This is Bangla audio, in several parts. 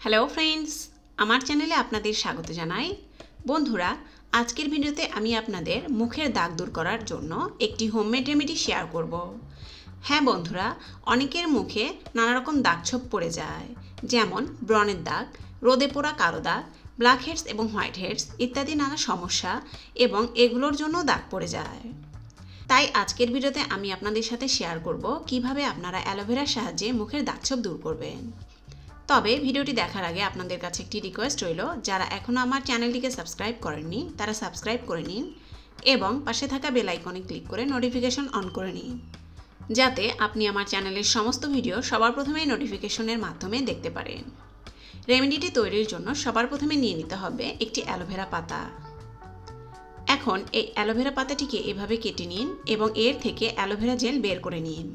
হ্যালো ফ্রেন্ডস, আমার চ্যানেলে আপনাদের স্বাগত জানাই। বন্ধুরা, আজকের ভিডিওতে আমি আপনাদের মুখের দাগ দূর করার জন্য একটি হোমমেড রেমেডি শেয়ার করব। হ্যাঁ বন্ধুরা, অনেকের মুখে নানা রকম দাগছোপ পড়ে যায়, যেমন ব্রণের দাগ, রোদে পোড়া কালো দাগ, ব্ল্যাক হেডস এবং হোয়াইট হেডস ইত্যাদি নানা সমস্যা, এবং এগুলোর জন্য দাগ পড়ে যায়। তাই আজকের ভিডিওতে আমি আপনাদের সাথে শেয়ার করব কিভাবে আপনারা অ্যালোভেরার সাহায্যে মুখের দাগছোপ দূর করবেন। তবে ভিডিওটি দেখার আগে আপনাদের কাছে একটি রিকোয়েস্ট রইল, যারা এখনও আমার চ্যানেলটিকে সাবস্ক্রাইব করেননি তারা সাবস্ক্রাইব করে নিন এবং পাশে থাকা বেল আইকনে ক্লিক করে নোটিফিকেশন অন করে নিন, যাতে আপনি আমার চ্যানেলের সমস্ত ভিডিও সবার প্রথমেই নোটিফিকেশনের মাধ্যমে দেখতে পারেন। রেমেডিটি তৈরির জন্য সবার প্রথমে নিয়ে নিতে হবে একটি অ্যালোভেরা পাতা। এখন এই অ্যালোভেরা পাতাটিকে এভাবে কেটে নিন এবং এর থেকে অ্যালোভেরা জেল বের করে নিন।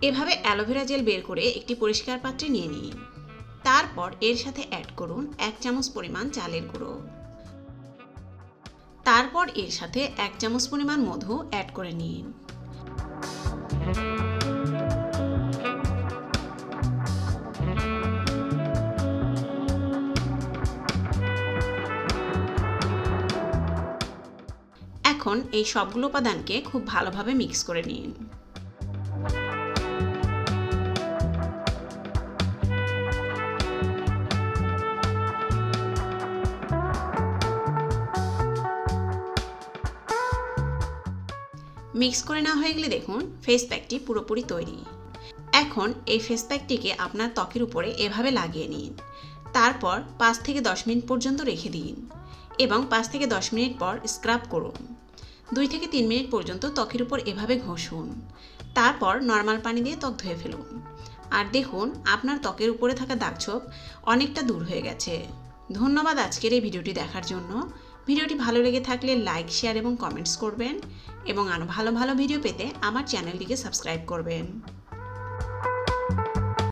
এভাবে অ্যালোভেরা জেল বের করে একটি পরিষ্কার পাত্রে নিয়ে নিন। তারপর এর সাথে অ্যাড করুন 1 চামচ পরিমাণ চালের গুঁড়ো। তারপর এর সাথে 1 চামচ পরিমাণ মধু অ্যাড করে নিন। এখন এই সবগুলো উপাদানকে খুব ভালোভাবে মিক্স করে নিন। মিক্স করে নেওয়া হয়ে গেলে দেখুন ফেস প্যাকটি পুরোপুরি তৈরি। এখন এই ফেস প্যাকটিকে আপনার ত্বকের উপরে এভাবে লাগিয়ে নিন। তারপর 5 থেকে 10 মিনিট পর্যন্ত রেখে দিন এবং 5 থেকে 10 মিনিট পর স্ক্রাব করুন। 2 থেকে 3 মিনিট পর্যন্ত ত্বকের উপর এভাবে ঘষুন। তারপর নর্মাল পানি দিয়ে ত্বক ধুয়ে ফেলুন। আর দেখুন আপনার ত্বকের উপরে থাকা দাগছোপ অনেকটা দূর হয়ে গেছে। ধন্যবাদ আজকের এই ভিডিওটি দেখার জন্য। ভিডিওটি ভালো লেগে থাকলে লাইক, শেয়ার এবং কমেন্টস করবেন এবং আরও ভালো ভালো ভিডিও পেতে আমার চ্যানেলটিকে সাবস্ক্রাইব করবেন।